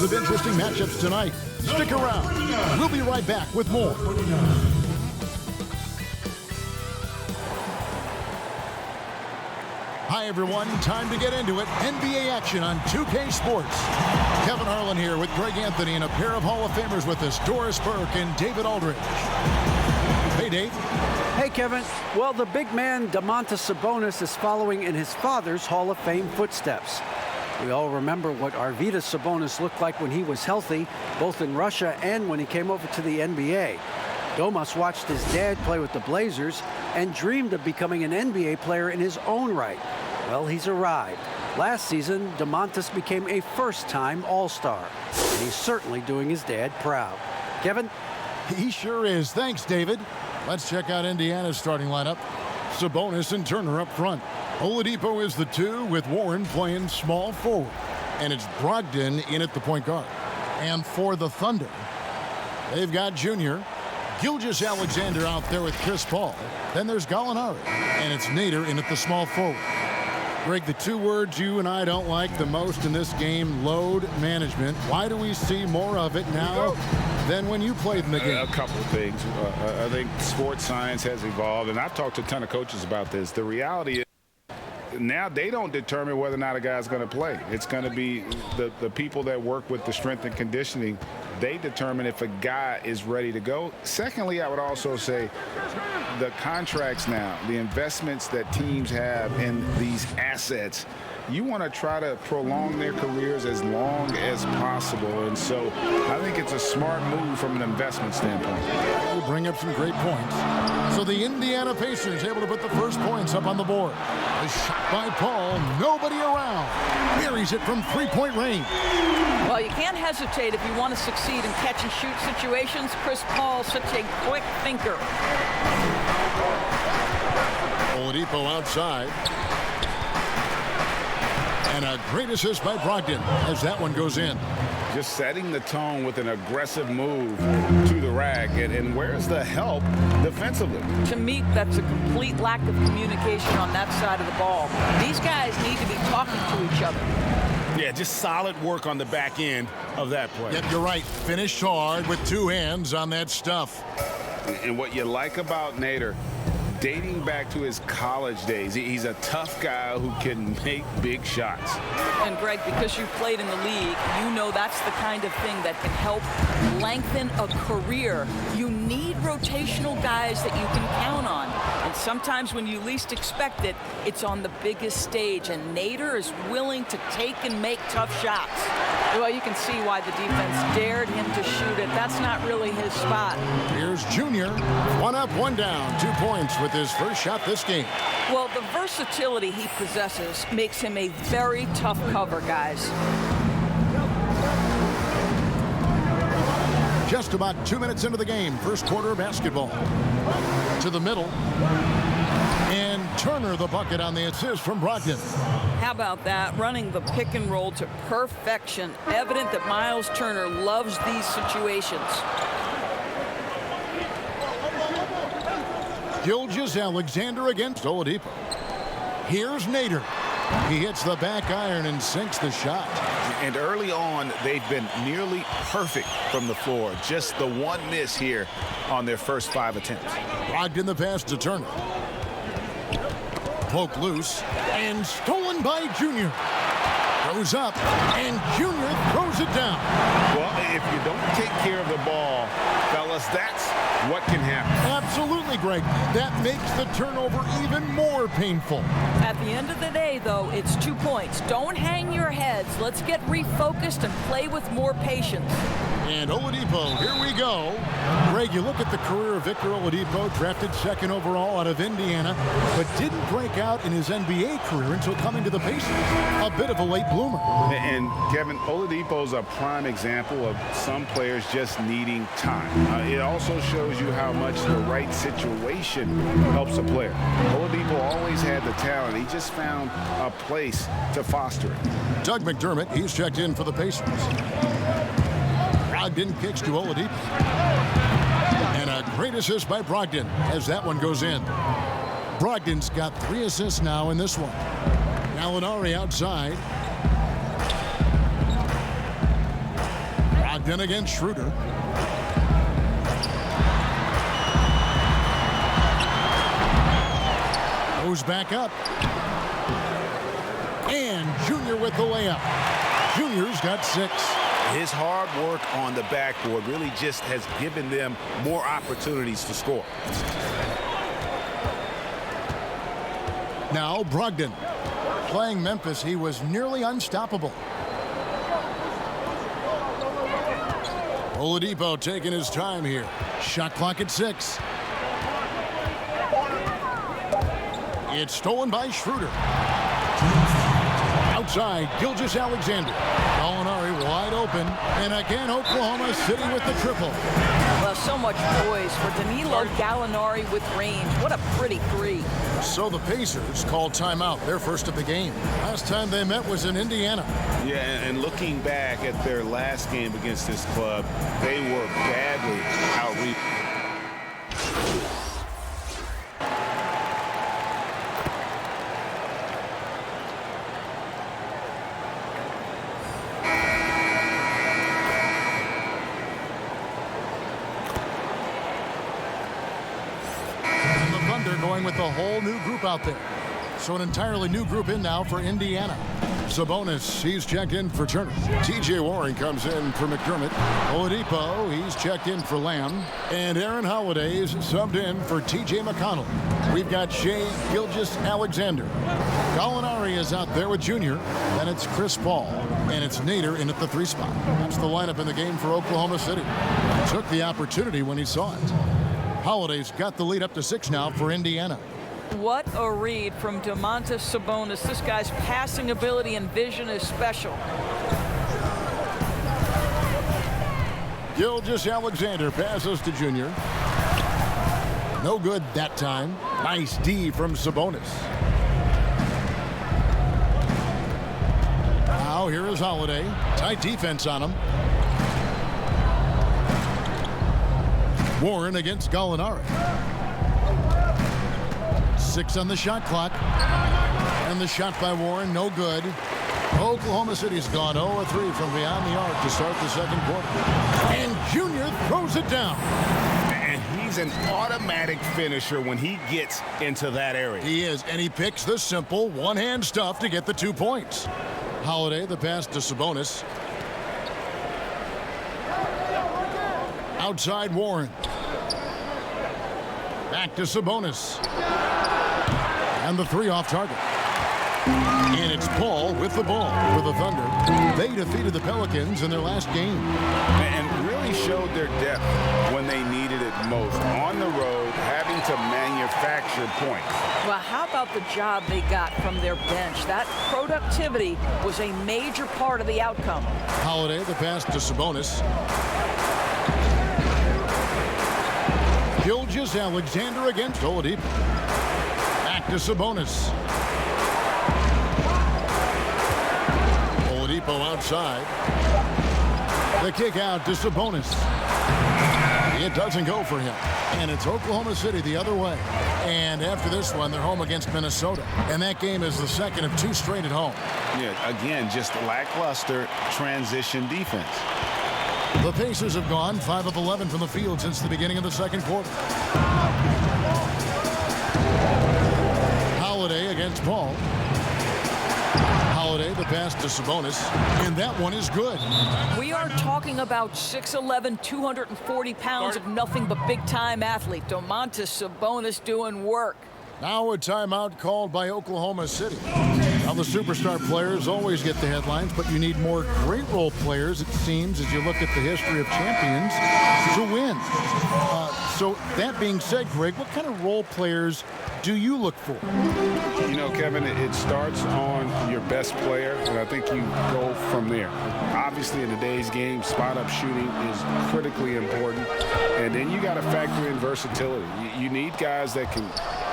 Of interesting matchups tonight. Stick around. We'll be right back with more. Hi, everyone. Time to get into it. NBA action on 2K Sports. Kevin Harlan here with Greg Anthony and a pair of Hall of Famers with us, Doris Burke and David Aldridge. Hey, Dave. Hey, Kevin. Well, the big man, Domantas Sabonis, is following in his father's Hall of Fame footsteps. We all remember what Arvydas Sabonis looked like when he was healthy, both in Russia and when he came over to the NBA. Domas watched his dad play with the Blazers and dreamed of becoming an NBA player in his own right. Well, he's arrived. Last season, Domantas became a first-time All-Star, and he's certainly doing his dad proud. Kevin? He sure is. Thanks, David. Let's check out Indiana's starting lineup. Sabonis and Turner up front. Oladipo is the 2 with Warren playing small forward. And it's Brogdon in at the point guard. And for the Thunder, they've got Junior, Gilgeous-Alexander out there with Chris Paul. Then there's Gallinari. And it's Nader in at the small forward. Greg, the 2 words you and I don't like the most in this game, load management. Why do we see more of it now than when you played in the game? A couple of things. I think sports science has evolved, and I've talked to a ton of coaches about this. The reality is, now they don't determine whether or not a guy's going to play. It's going to be the people that work with the strength and conditioning. They determine if a guy is ready to go. Secondly, I would also say the contracts now, the investments that teams have in these assets, you want to try to prolong their careers as long as possible. And so I think it's a smart move from an investment standpoint. We'll bring up some great points. So the Indiana Pacers able to put the first points up on the board. A shot by Paul, nobody around. Buries it from three-point range. Well, you can't hesitate if you want to succeed in catch-and-shoot situations. Chris Paul, such a quick thinker. Oladipo outside. And a great assist by Brogdon as that one goes in. Just setting the tone with an aggressive move to the rack. And where's the help defensively? To me, that's a complete lack of communication on that side of the ball. These guys need to be talking to each other. Yeah, just solid work on the back end of that play. Yep, you're right. Finished hard with 2 hands on that stuff. And what you like about Nader, dating back to his college days, he's a tough guy who can make big shots. And Greg, because you've played in the league, you know that's the kind of thing that can help lengthen a career. You need rotational guys that you can count on. And sometimes when you least expect it, it's on the biggest stage. And Nader is willing to take and make tough shots. Well, you can see why the defense dared him to shoot it. That's not really his spot. Here's Junior. 1 up, 1 down. 2 points with his first shot this game. Well, the versatility he possesses makes him a very tough cover, guys. Just about 2 minutes into the game. First quarter basketball. To the middle. And Turner the bucket on the assist from Brogdon. How about that? Running the pick and roll to perfection. Evident that Miles Turner loves these situations. Gilgeous-Alexander against Oladipo. Here's Nader. He hits the back iron and sinks the shot. And early on, they've been nearly perfect from the floor. Just the one miss here on their first 5 attempts. Brogdon the pass to Turner. Poke loose and stolen by Junior. Goes up and Junior throws it down. Well, if you don't take care of the ball, fellas, that's what can happen. Absolutely, Greg. That makes the turnover even more painful. At the end of the day, though, it's 2 points. Don't hang your heads. Let's get refocused and play with more patience. And Oladipo, here we go. Greg, you look at the career of Victor Oladipo, drafted 2nd overall out of Indiana, but didn't break out in his NBA career until coming to the Pacers. A bit of a late bloomer. And Kevin, Oladipo's a prime example of some players just needing time. It also shows you how much the right situation helps a player. Oladipo always had the talent. He just found a place to foster it. Doug McDermott, he's checked in for the Pacers. Brogdon kicks to Oladipo. And a great assist by Brogdon as that one goes in. Brogdon's got 3 assists now in this one. Gallinari outside. Brogdon against Schroeder. Goes back up. And Junior with the layup. Junior's got 6. His hard work on the backboard really just has given them more opportunities to score. Now Brogdon. Playing Memphis, he was nearly unstoppable. Oladipo taking his time here. Shot clock at 6. It's stolen by Schroeder. Outside, Gilgeous-Alexander. Gallinari wide open. And again, Oklahoma City with the triple. Well, so much poise for Danilo Gallinari with range. What a pretty 3. So the Pacers called timeout, their first of the game. Last time they met was in Indiana. Yeah, and looking back at their last game against this club, they were badly outreached. Going with a whole new group out there. So an entirely new group in now for Indiana. Sabonis, he's checked in for Turner. T.J. Warren comes in for McDermott. Oladipo, he's checked in for Lamb. And Aaron Holiday's subbed in for T.J. McConnell. We've got Shai Gilgeous-Alexander. Gallinari is out there with Junior. Then it's Chris Paul. And it's Nader in at the 3 spot. That's the lineup in the game for Oklahoma City. Took the opportunity when he saw it. Holiday's got the lead up to 6 now for Indiana. What a read from Domantas Sabonis. This guy's passing ability and vision is special. Gilgeous-Alexander passes to Junior. No good that time. Nice D from Sabonis. Now here is Holiday. Tight defense on him. Warren against Gallinari. 6 on the shot clock. And the shot by Warren, no good. Oklahoma City's gone 0-3 from beyond the arc to start the second quarter. And Junior throws it down. And he's an automatic finisher when he gets into that area. He is, and he picks the simple one-hand stuff to get the 2 points. Holiday, the pass to Sabonis. Outside Warren. Back to Sabonis. And the 3 off target. And it's Paul with the ball for the Thunder. They defeated the Pelicans in their last game. And really showed their depth when they needed it most. On the road, having to manufacture points. Well, how about the job they got from their bench? That productivity was a major part of the outcome. Holiday, the pass to Sabonis. Gilgeous-Alexander against Oladipo. Back to Sabonis. Oladipo outside. The kick out to Sabonis. It doesn't go for him. And it's Oklahoma City the other way. And after this one, they're home against Minnesota. And that game is the second of 2 straight at home. Yeah, again, just lackluster transition defense. The Pacers have gone 5 of 11 from the field since the beginning of the second quarter. Holiday against Paul. Holiday, the pass to Sabonis, and that one is good. We are talking about 6'11", 240 pounds of nothing but big-time athlete. Domantas Sabonis doing work. Now a timeout called by Oklahoma City. Now the superstar players always get the headlines, but you need more great role players, it seems, as you look at the history of champions, to win. So that being said, Greg, what kind of role players do you look for? You know, Kevin, it starts on your best player, and I think you go from there. Obviously, in today's game, spot-up shooting is critically important, and then you got to factor in versatility. You need guys that can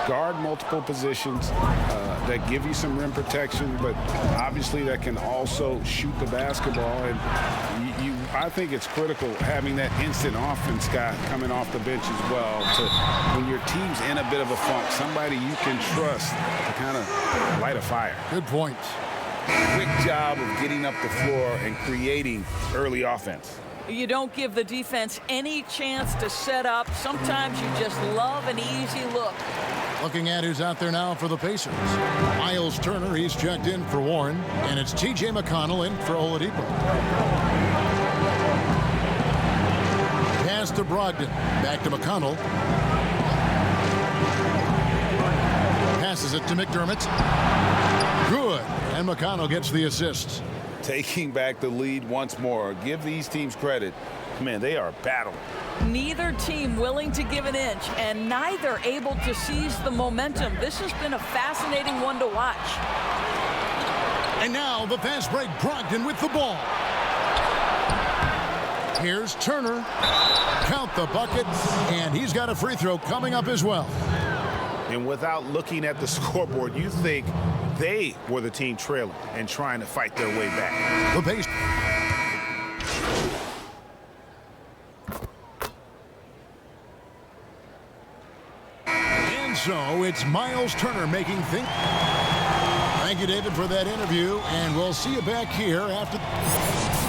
guard multiple positions, that give you some rim protection, but obviously that can also shoot the basketball. And I think it's critical having that instant offense guy coming off the bench as well to, when your team's in a bit of a funk, somebody you can trust to kind of light a fire. Good point. Quick job of getting up the floor and creating early offense. You don't give the defense any chance to set up. Sometimes you just love an easy look. Looking at who's out there now for the Pacers. Miles Turner, he's checked in for Warren, and it's T.J. McConnell in for Oladipo. Pass to Brogdon, back to McConnell. Passes it to McDermott. Good, and McConnell gets the assist. Taking back the lead once more. Give these teams credit. Man, they are battling. Neither team willing to give an inch, and neither able to seize the momentum. This has been a fascinating one to watch. And now the fast break. Brogdon with the ball. Here's Turner. Count the bucket, and he's got a free throw coming up as well. And without looking at the scoreboard, you think they were the team trailing and trying to fight their way back. The pace. And so it's Miles Turner making things. Thank you, David, for that interview, and we'll see you back here after.